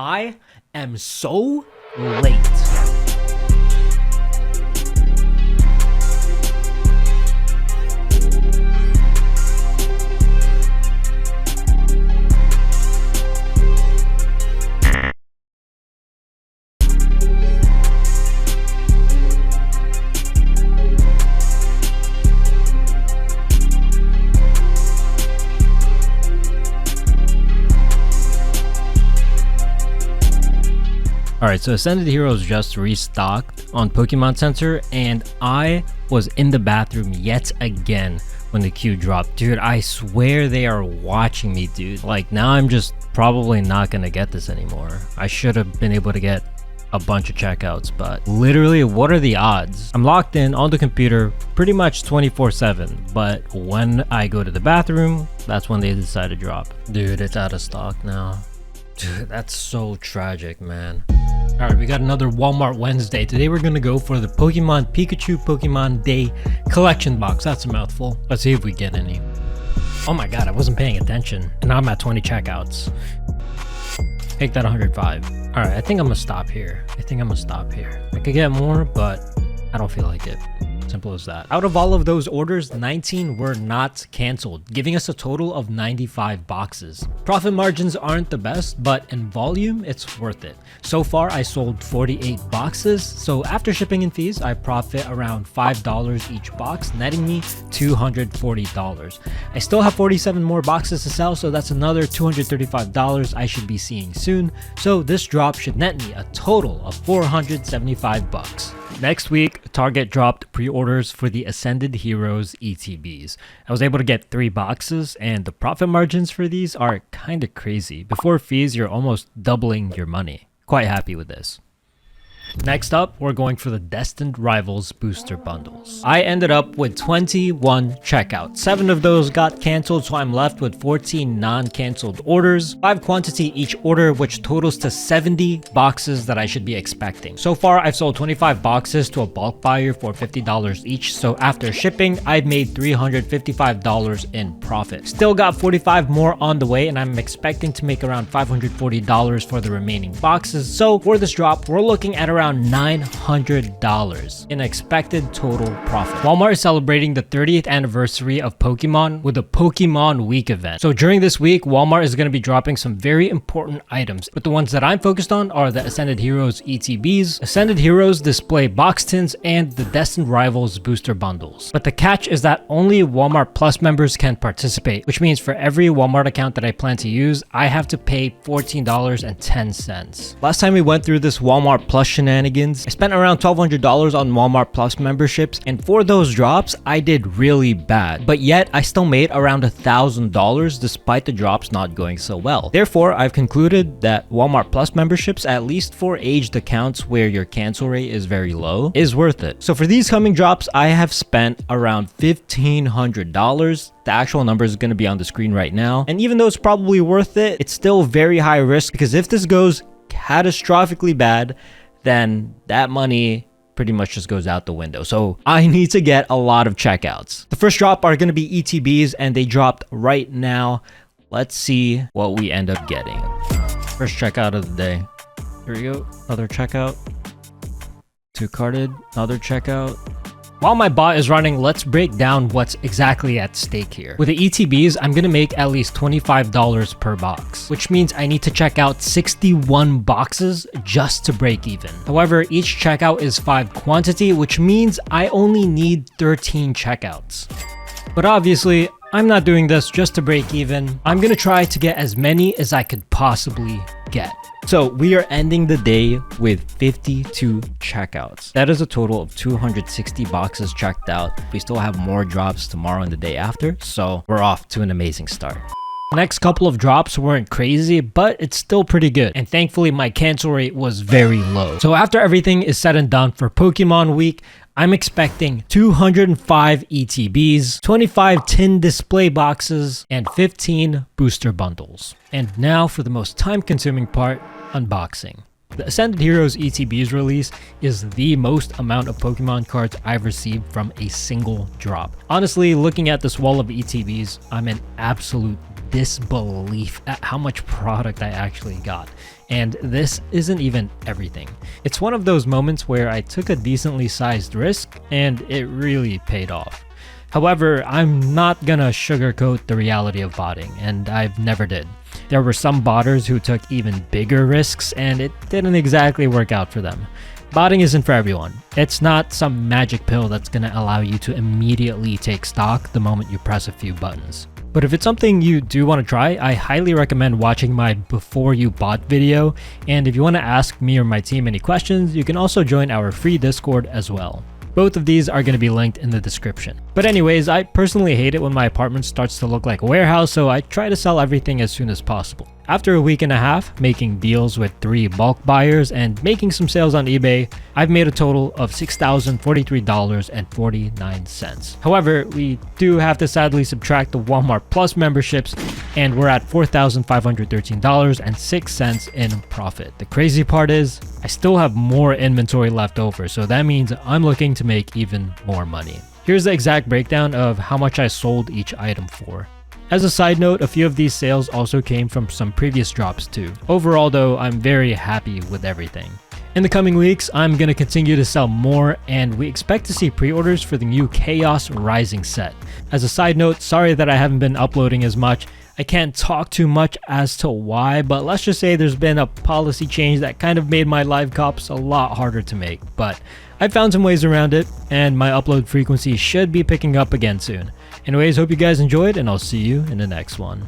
I am so late. Alright, so Ascended Heroes just restocked on Pokemon Center, and I was in the bathroom yet again when the queue dropped. Dude, I swear they are watching me, dude. Like, now I'm just probably not gonna get this anymore. I should have been able to get a bunch of checkouts, but literally, what are the odds? I'm locked in on the computer pretty much 24/7, but when I go to the bathroom, that's when they decide to drop. Dude, it's out of stock now. Dude, that's so tragic, man. Alright, we got another Walmart Wednesday. Today we're gonna go for the Pokemon Pikachu Pokemon Day collection box. That's a mouthful. Let's see if we get any. Oh my god, I wasn't paying attention. And now I'm at 20 checkouts. Take that 105. Alright, I think I'm gonna stop here. I could get more, but I don't feel like it. Simple as that. Out of all of those orders, 19 were not canceled, giving us a total of 95 boxes. Profit margins aren't the best, but in volume, it's worth it. So far, I sold 48 boxes, so after shipping and fees, I profit around $5 each box, netting me $240. I still have 47 more boxes to sell, so that's another $235 I should be seeing soon. So this drop should net me a total of 475 bucks. Next week, Target dropped pre-orders for the Ascended Heroes ETBs. I was able to get 3 boxes, and the profit margins for these are kinda crazy. Before fees, you're almost doubling your money. Quite happy with this. Next up, we're going for the Destined Rivals booster bundles. I ended up with 21 checkouts. 7 of those got canceled, so I'm left with 14 non-canceled orders. 5 quantity each order, which totals to 70 boxes that I should be expecting. So far, I've sold 25 boxes to a bulk buyer for $50 each, so after shipping, I've made $355 in profit. Still got 45 more on the way, and I'm expecting to make around $540 for the remaining boxes. So for this drop, we're looking at around $900 in expected total profit. Walmart is celebrating the 30th anniversary of Pokemon with a Pokemon Week event. So during this week, Walmart is going to be dropping some very important items, but the ones that I'm focused on are the Ascended Heroes ETBs, Ascended Heroes display box tins, and the Destined Rivals booster bundles. But the catch is that only Walmart Plus members can participate, which means for every Walmart account that I plan to use, I have to pay $14.10. Last time we went through this Walmart Plus shenanigans, I spent around $1,200 on Walmart Plus memberships, and for those drops, I did really bad. But yet, I still made around $1,000 despite the drops not going so well. Therefore, I've concluded that Walmart Plus memberships, at least for aged accounts where your cancel rate is very low, is worth it. So for these coming drops, I have spent around $1,500. The actual number is going to be on the screen right now. And even though it's probably worth it, it's still very high risk, because if this goes catastrophically bad, then that money pretty much just goes out the window. So I need to get a lot of checkouts. The first drop are going to be ETBs, and they dropped right now. Let's see what we end up getting. First checkout of the day. Here we go. Another checkout. 2 carded. Another checkout. While my bot is running, let's break down what's exactly at stake here. With the ETBs, I'm gonna make at least $25 per box, which means I need to check out 61 boxes just to break even. However, each checkout is 5 quantity, which means I only need 13 checkouts. But obviously, I'm not doing this just to break even. I'm gonna try to get as many as I could possibly get. So we are ending the day with 52 checkouts. That is a total of 260 boxes checked out. We still have more drops tomorrow and the day after, so we're off to an amazing start. The next couple of drops weren't crazy, but it's still pretty good. And thankfully, my cancel rate was very low. So after everything is said and done for Pokemon Week, I'm expecting 205 ETBs, 25 tin display boxes, and 15 booster bundles. And now for the most time-consuming part, unboxing. The Ascended Heroes ETBs release is the most amount of Pokemon cards I've received from a single drop. Honestly, looking at this wall of ETBs, I'm in absolute disbelief at how much product I actually got. And this isn't even everything. It's one of those moments where I took a decently sized risk and it really paid off. However, I'm not gonna sugarcoat the reality of botting, and I've never did. There were some botters who took even bigger risks and it didn't exactly work out for them. Botting isn't for everyone. It's not some magic pill that's gonna allow you to immediately take stock the moment you press a few buttons. But if it's something you do want to try, I highly recommend watching my Before You Bought video, and if you want to ask me or my team any questions, you can also join our free Discord as well. Both of these are going to be linked in the description. But anyways, I personally hate it when my apartment starts to look like a warehouse, so I try to sell everything as soon as possible. After a week and a half making deals with 3 bulk buyers and making some sales on eBay, I've made a total of $6,043.49. However, we do have to sadly subtract the Walmart Plus memberships, and we're at $4,513.06 in profit. The crazy part is, I still have more inventory left over, so that means I'm looking to make even more money. Here's the exact breakdown of how much I sold each item for. As a side note, a few of these sales also came from some previous drops too. Overall though, I'm very happy with everything. In the coming weeks, I'm going to continue to sell more, and we expect to see pre-orders for the new Chaos Rising set. As a side note, sorry that I haven't been uploading as much. I can't talk too much as to why, but let's just say there's been a policy change that kind of made my live cops a lot harder to make. But I found some ways around it, and my upload frequency should be picking up again soon. Anyways, hope you guys enjoyed, and I'll see you in the next one.